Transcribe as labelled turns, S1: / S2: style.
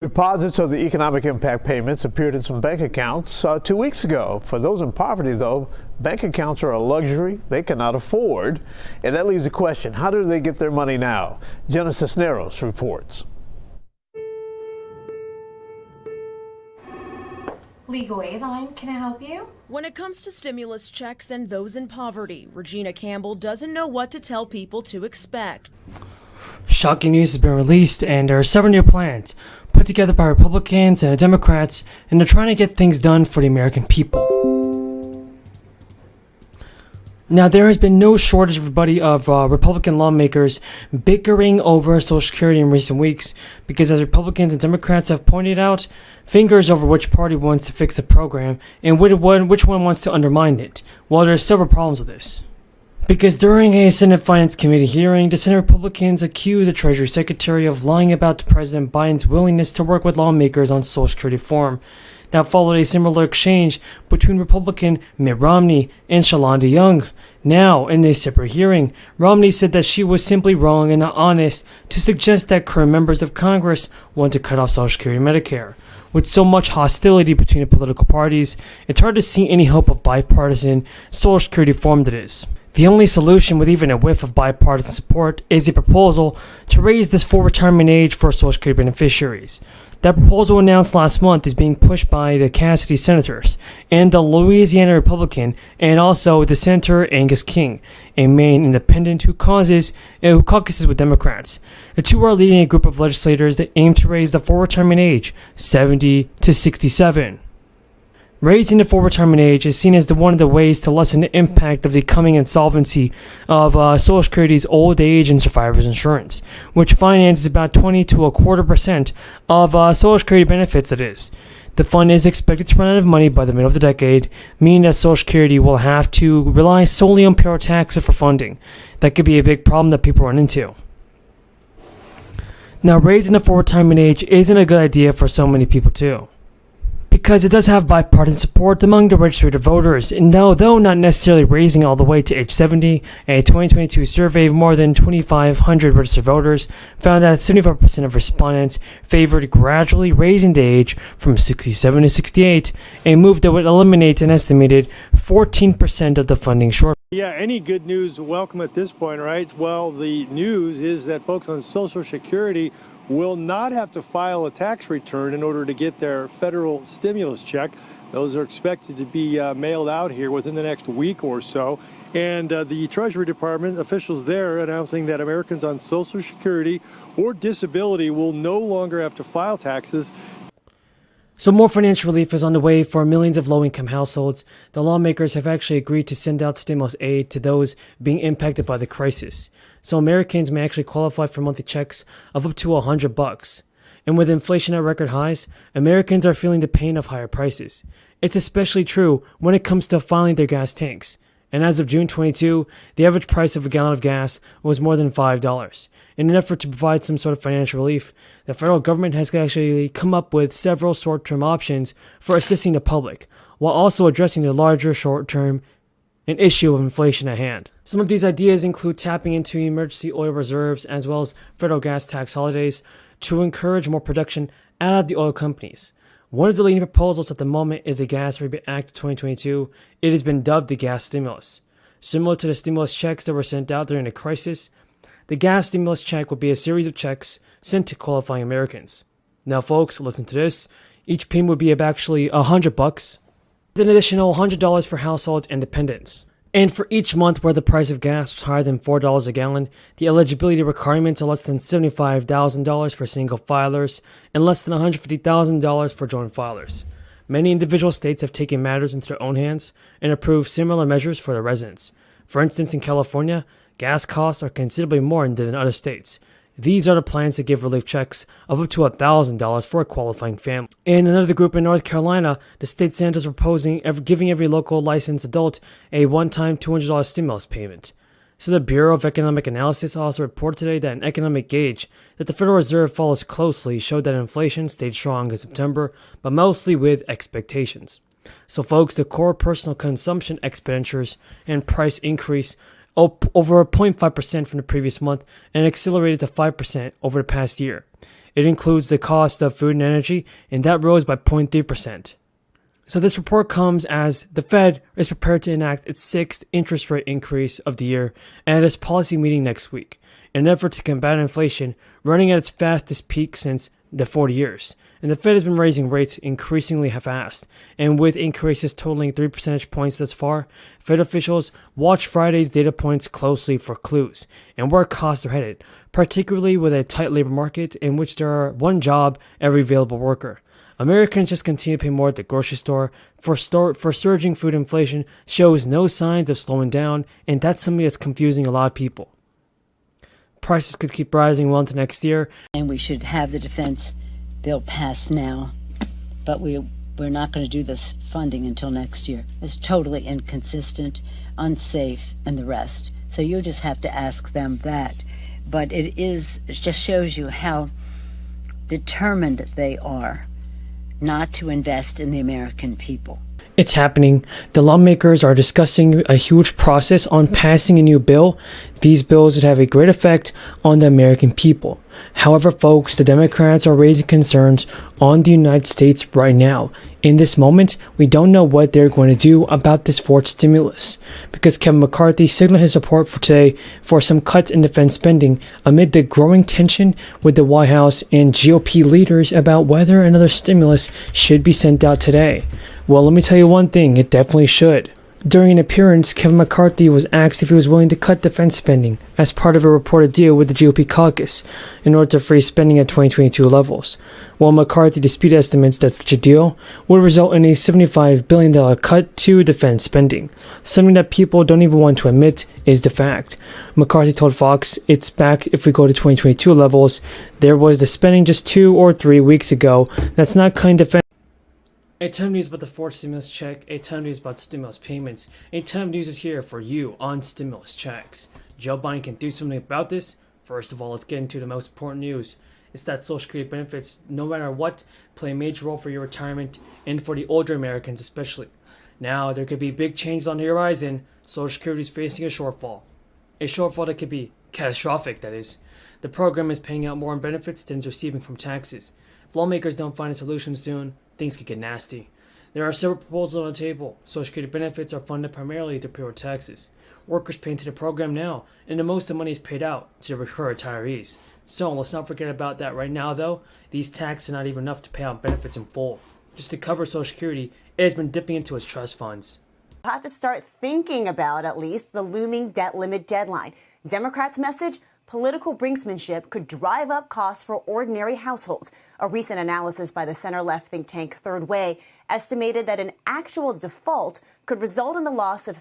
S1: Deposits of the economic impact payments appeared in some bank accounts 2 weeks ago. For those in poverty, though, bank accounts are a luxury they cannot afford. And that leaves the question, how do they get their money now? Jenna Cisneros reports.
S2: Legal Aid Line, can I help you?
S3: When it comes to stimulus checks and those in poverty, Regina Campbell doesn't know what to tell people to expect.
S4: Shocking news has been released, and there are several new plans put together by Republicans and the Democrats, and they're trying to get things done for the American people. Now, there has been no shortage of Republican lawmakers bickering over Social Security in recent weeks because, as Republicans and Democrats have pointed out, fingers over which party wants to fix the program and which one wants to undermine it. Well, there are several problems with this. Because during a Senate Finance Committee hearing, the Senate Republicans accused the Treasury Secretary of lying about President Biden's willingness to work with lawmakers on Social Security reform. That followed a similar exchange between Republican Mitt Romney and Shalanda Young. Now, in a separate hearing, Romney said that she was simply wrong and not honest to suggest that current members of Congress want to cut off Social Security and Medicare. With so much hostility between the political parties, it's hard to see any hope of bipartisan Social Security reform that is. The only solution with even a whiff of bipartisan support is a proposal to raise this full retirement age for Social Security beneficiaries. That proposal announced last month is being pushed by the Cassidy senators and the Louisiana Republican and also the Senator Angus King, a Maine independent who caucuses with Democrats. The two are leading a group of legislators that aim to raise the full retirement age 70 to 67. Raising the full retirement age is seen as one of the ways to lessen the impact of the coming insolvency of Social Security's old age and survivors insurance, which finances about 20 to 25% of Social Security benefits. It is. The fund is expected to run out of money by the middle of the decade, meaning that Social Security will have to rely solely on payroll taxes for funding. That could be a big problem that people run into. Now, raising the full retirement age isn't a good idea for so many people too, because it does have bipartisan support among the registered voters, and though not necessarily raising all the way to age 70, a 2022 survey of more than 2,500 registered voters found that 75% of respondents favored gradually raising the age from 67 to 68, a move that would eliminate an estimated 14% of the funding shortfall.
S5: Yeah, any good news welcome at this point, right? Well, the news is that folks on Social Security will not have to file a tax return in order to get their federal stimulus check. Those are expected to be mailed out here within the next week or so. And the Treasury Department officials there announcing that Americans on Social Security or disability will no longer have to file taxes.
S4: So more financial relief is on the way for millions of low-income households. The lawmakers have actually agreed to send out stimulus aid to those being impacted by the crisis. So Americans may actually qualify for monthly checks of up to $100. And with inflation at record highs, Americans are feeling the pain of higher prices. It's especially true when it comes to filling their gas tanks. And as of June 22, the average price of a gallon of gas was more than $5. In an effort to provide some sort of financial relief, the federal government has actually come up with several short-term options for assisting the public, while also addressing the larger short-term and issue of inflation at hand. Some of these ideas include tapping into emergency oil reserves as well as federal gas tax holidays to encourage more production out of the oil companies. One of the leading proposals at the moment is the Gas Rebate Act of 2022. It has been dubbed the gas stimulus. Similar to the stimulus checks that were sent out during the crisis, the gas stimulus check will be a series of checks sent to qualifying Americans. Now folks, listen to this. Each payment would be of actually $100, with an additional $100 for households and dependents. And for each month where the price of gas was higher than $4 a gallon, the eligibility requirements are less than $75,000 for single filers and less than $150,000 for joint filers. Many individual states have taken matters into their own hands and approved similar measures for their residents. For instance, in California, gas costs are considerably more than in other states. These are the plans to give relief checks of up to $1,000 for a qualifying family. In another group in North Carolina, the state senators are proposing giving every local licensed adult a one-time $200 stimulus payment. So the Bureau of Economic Analysis also reported today that an economic gauge that the Federal Reserve follows closely showed that inflation stayed strong in September, but mostly with expectations. So folks, the core personal consumption expenditures and price increase over 0.5% from the previous month and accelerated to 5% over the past year. It includes the cost of food and energy, and that rose by 0.3%. So this report comes as the Fed is prepared to enact its 6th interest rate increase of the year at its policy meeting next week, in an effort to combat inflation running at its fastest peak since the 40 years. And the Fed has been raising rates increasingly fast, and with increases totaling 3 percentage points thus far, Fed officials watch Friday's data points closely for clues and where costs are headed, particularly with a tight labor market in which there are one job every available worker. Americans just continue to pay more at the grocery store for surging food inflation shows no signs of slowing down, and that's something that's confusing a lot of people. Prices could keep rising well into next year.
S6: And we should have the defense bill passed now, but we're not going to do this funding until next year. It's totally inconsistent, unsafe, and the rest. So you'll just have to ask them that. But it just shows you how determined they are not to invest in the American people.
S4: It's happening. The lawmakers are discussing a huge process on passing a new bill. These bills would have a great effect on the American people. However, folks, the Democrats are raising concerns on the United States right now. In this moment, we don't know what they're going to do about this fourth stimulus, because Kevin McCarthy signaled his support for today for some cuts in defense spending amid the growing tension with the White House and GOP leaders about whether another stimulus should be sent out today. Well, let me tell you one thing, it definitely should. During an appearance, Kevin McCarthy was asked if he was willing to cut defense spending as part of a reported deal with the GOP caucus in order to freeze spending at 2022 levels. While McCarthy disputed estimates that such a deal would result in a $75 billion cut to defense spending, something that people don't even want to admit is the fact. McCarthy told Fox, "It's back if we go to 2022 levels. There was the spending just 2 or 3 weeks ago. That's not kind of defense." A ton of news about the fourth stimulus check, a ton of news about stimulus payments, a ton of news is here for you on stimulus checks. Joe Biden can do something about this. First of all, let's get into the most important news. It's that Social Security benefits, no matter what, play a major role for your retirement and for the older Americans especially. Now, there could be big changes on the horizon. Social Security is facing a shortfall that could be catastrophic, that is. The program is paying out more in benefits than it's receiving from taxes. If lawmakers don't find a solution soon, things could get nasty. There are several proposals on the table. Social Security benefits are funded primarily through payroll taxes. Workers pay into the program now, and the most of the money is paid out to the retirees. So let's not forget about that right now, though. These taxes are not even enough to pay out benefits in full. Just to cover Social Security, it has been dipping into its trust funds.
S7: We'll have to start thinking about, at least, the looming debt limit deadline. Democrats' message? Political brinksmanship could drive up costs for ordinary households. A recent analysis by the center-left think tank Third Way estimated that an actual default could result in the loss of